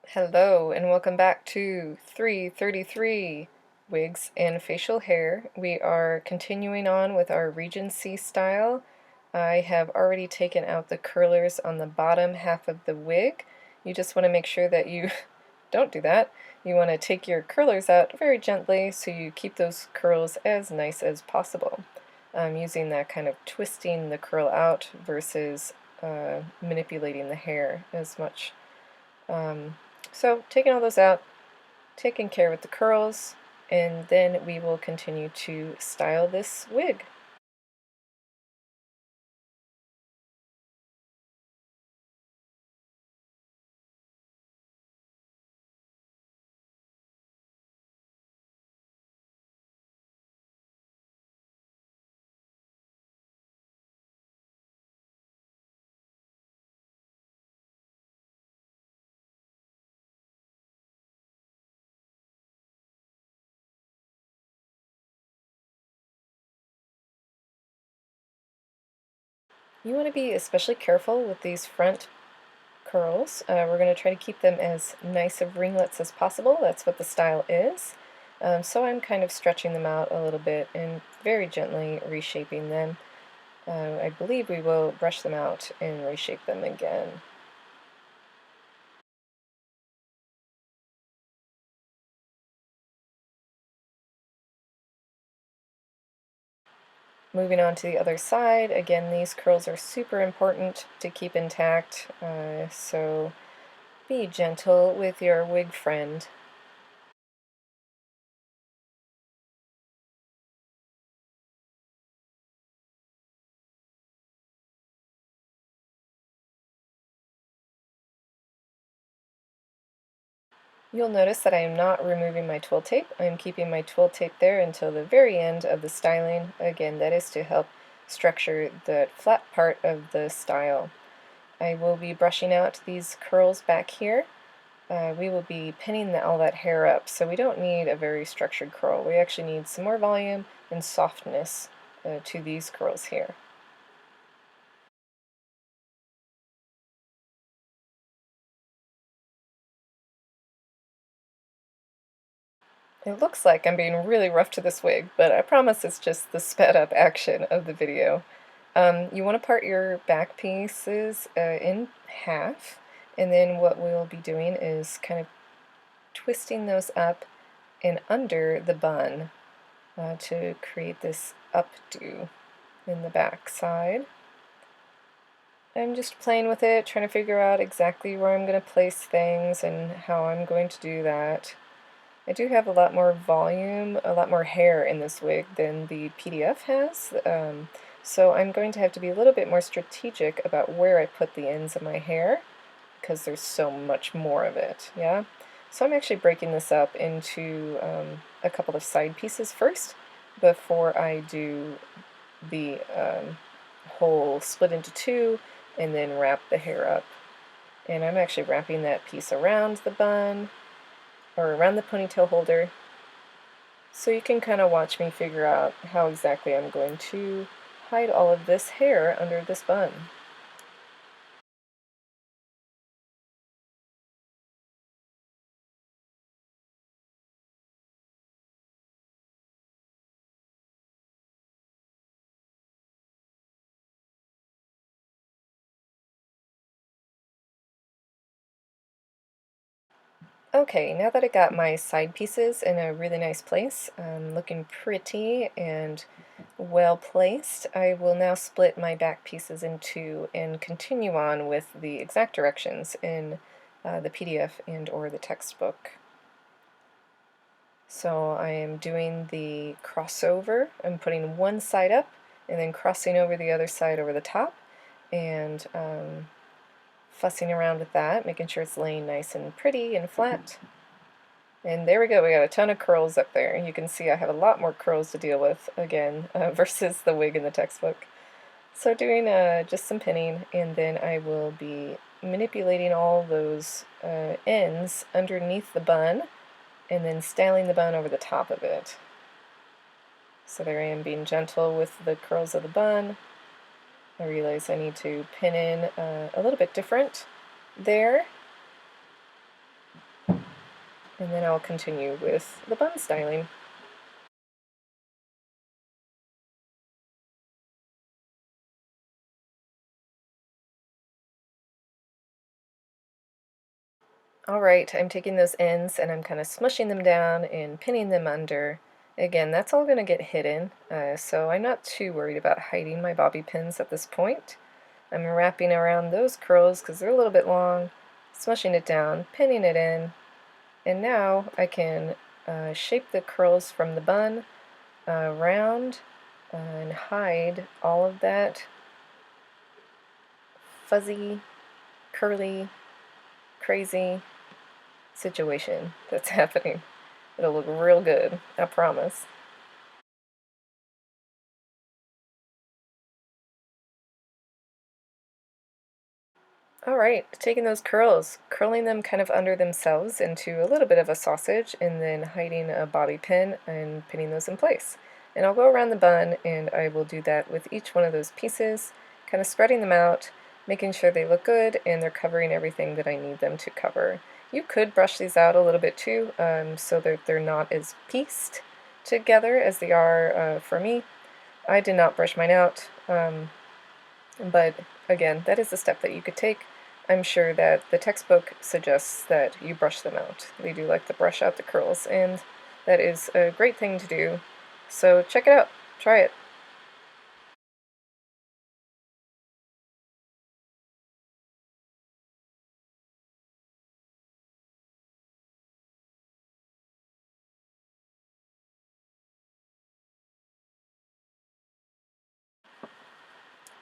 Hello and welcome back to 333 Wigs and Facial Hair. We are continuing on with our Regency style. I have already taken out the curlers on the bottom half of the wig. You just want to make sure that you don't do that. You want to take your curlers out very gently so you keep those curls as nice as possible. Using that kind of twisting the curl out versus manipulating the hair as much. So taking all those out, taking care with the curls, and then we will continue to style this wig. You want to be especially careful with these front curls. We're going to try to keep them as nice of ringlets as possible. That's what the style is. So I'm kind of stretching them out a little bit and very gently reshaping them. I believe we will brush them out and reshape them again. Moving on to the other side, again, these curls are super important to keep intact, so be gentle with your wig friend. You'll notice that I am not removing my twill tape. I am keeping my twill tape there until the very end of the styling. Again, that is to help structure the flat part of the style. I will be brushing out these curls back here. We will be pinning all that hair up, so we don't need a very structured curl. We actually need some more volume and softness to these curls here. It looks like I'm being really rough to this wig, but I promise it's just the sped up action of the video. You want to part your back pieces in half, and then what we'll be doing is kind of twisting those up and under the bun to create this updo in the back side. I'm just playing with it, trying to figure out exactly where I'm going to place things and how I'm going to do that. I do have a lot more volume, a lot more hair in this wig than the PDF has, so I'm going to have to be a little bit more strategic about where I put the ends of my hair, because there's so much more of it, yeah? So I'm actually breaking this up into a couple of side pieces first, before I do the whole split into two, and then wrap the hair up. And I'm actually wrapping that piece around the bun, or around the ponytail holder, so you can kind of watch me figure out how exactly I'm going to hide all of this hair under this bun. Okay, now that I got my side pieces in a really nice place, looking pretty and well placed, I will now split my back pieces in two and continue on with the exact directions in the PDF and or the textbook. So I am doing the crossover. I'm putting one side up and then crossing over the other side over the top, and fussing around with that, making sure it's laying nice and pretty and flat. And there we go, we got a ton of curls up there. You can see I have a lot more curls to deal with, again, versus the wig in the textbook. So doing just some pinning, and then I will be manipulating all those ends underneath the bun, and then styling the bun over the top of it. So there I am being gentle with the curls of the bun. I realize I need to pin in a little bit different there. And then I'll continue with the bun styling. Alright, I'm taking those ends and I'm kind of smushing them down and pinning them under. Again, that's all going to get hidden, so I'm not too worried about hiding my bobby pins at this point. I'm wrapping around those curls because they're a little bit long, smushing it down, pinning it in, and now I can shape the curls from the bun around and hide all of that fuzzy, curly, crazy situation that's happening. It'll look real good, I promise. Alright, taking those curls, curling them kind of under themselves into a little bit of a sausage, and then hiding a bobby pin and pinning those in place. And I'll go around the bun and I will do that with each one of those pieces, kind of spreading them out, making sure they look good and they're covering everything that I need them to cover. You could brush these out a little bit too, so that they're not as pieced together as they are for me. I did not brush mine out. But again, that is a step that you could take. I'm sure that the textbook suggests that you brush them out. They do like to brush out the curls, and that is a great thing to do. So check it out. Try it.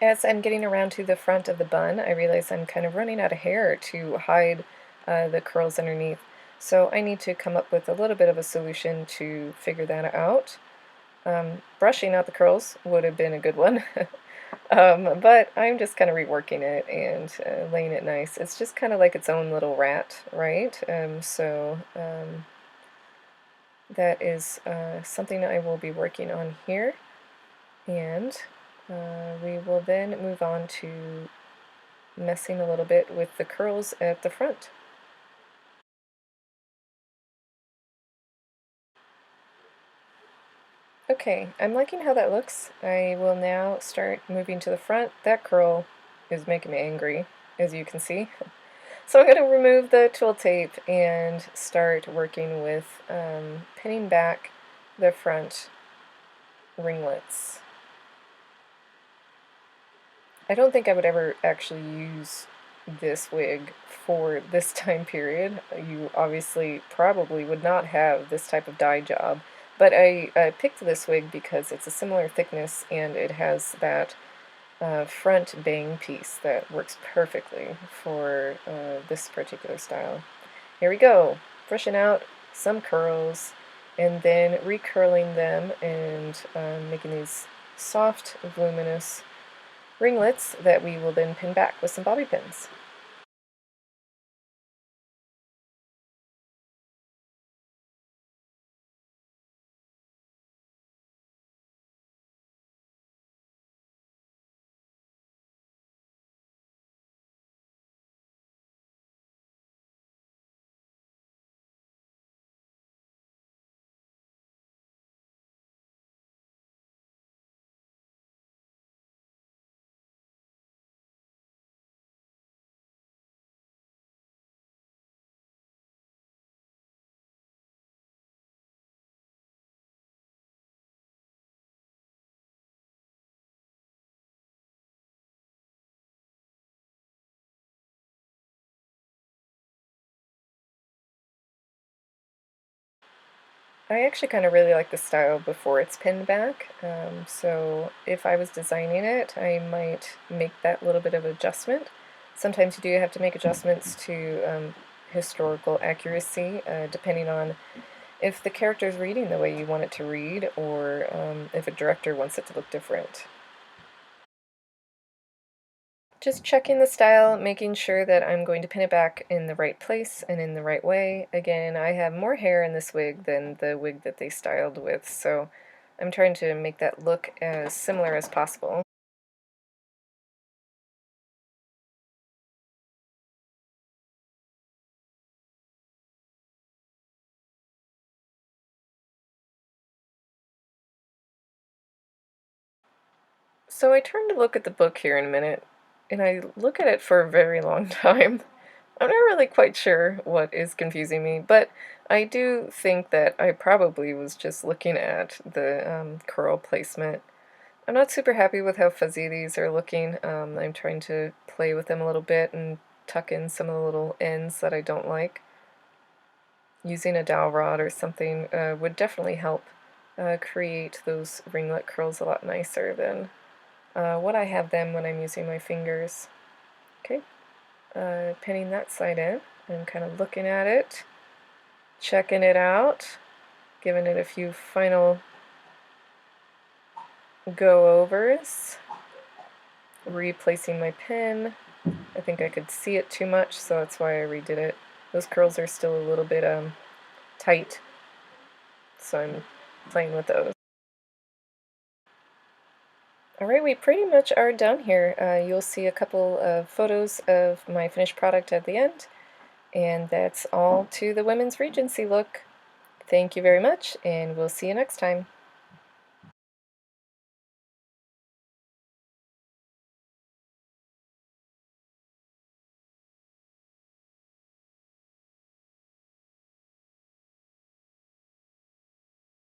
As I'm getting around to the front of the bun, I realize I'm kind of running out of hair to hide the curls underneath. So I need to come up with a little bit of a solution to figure that out. Brushing out the curls would have been a good one. But I'm just kind of reworking it and laying it nice. It's just kind of like its own little rat, right? That is something I will be working on here. And we will then move on to messing a little bit with the curls at the front. Okay, I'm liking how that looks. I will now start moving to the front. That curl is making me angry, as you can see. So I'm going to remove the twill tape and start working with pinning back the front ringlets. I don't think I would ever actually use this wig for this time period. You obviously probably would not have this type of dye job, but I picked this wig because it's a similar thickness and it has that front bang piece that works perfectly for this particular style. Here we go, brushing out some curls and then recurling them and making these soft, voluminous ringlets that we will then pin back with some bobby pins. I actually kind of really like the style before it's pinned back, so if I was designing it, I might make that little bit of adjustment. Sometimes you do have to make adjustments to historical accuracy, depending on if the character is reading the way you want it to read, or if a director wants it to look different. Just checking the style, making sure that I'm going to pin it back in the right place and in the right way. Again, I have more hair in this wig than the wig that they styled with, so I'm trying to make that look as similar as possible. So I turned to look at the book here in a minute, and I look at it for a very long time. I'm not really quite sure what is confusing me, but I do think that I probably was just looking at the curl placement. I'm not super happy with how fuzzy these are looking. I'm trying to play with them a little bit and tuck in some of the little ends that I don't like. Using a dowel rod or something would definitely help create those ringlet curls a lot nicer than what I have them when I'm using my fingers. Okay, pinning that side in and kind of looking at it, checking it out, giving it a few final go-overs, replacing my pin. I think I could see it too much, so that's why I redid it. Those curls are still a little bit tight, so I'm playing with those. Alright, we pretty much are done here. You'll see a couple of photos of my finished product at the end, and that's all to the women's Regency look. Thank you very much, and we'll see you next time.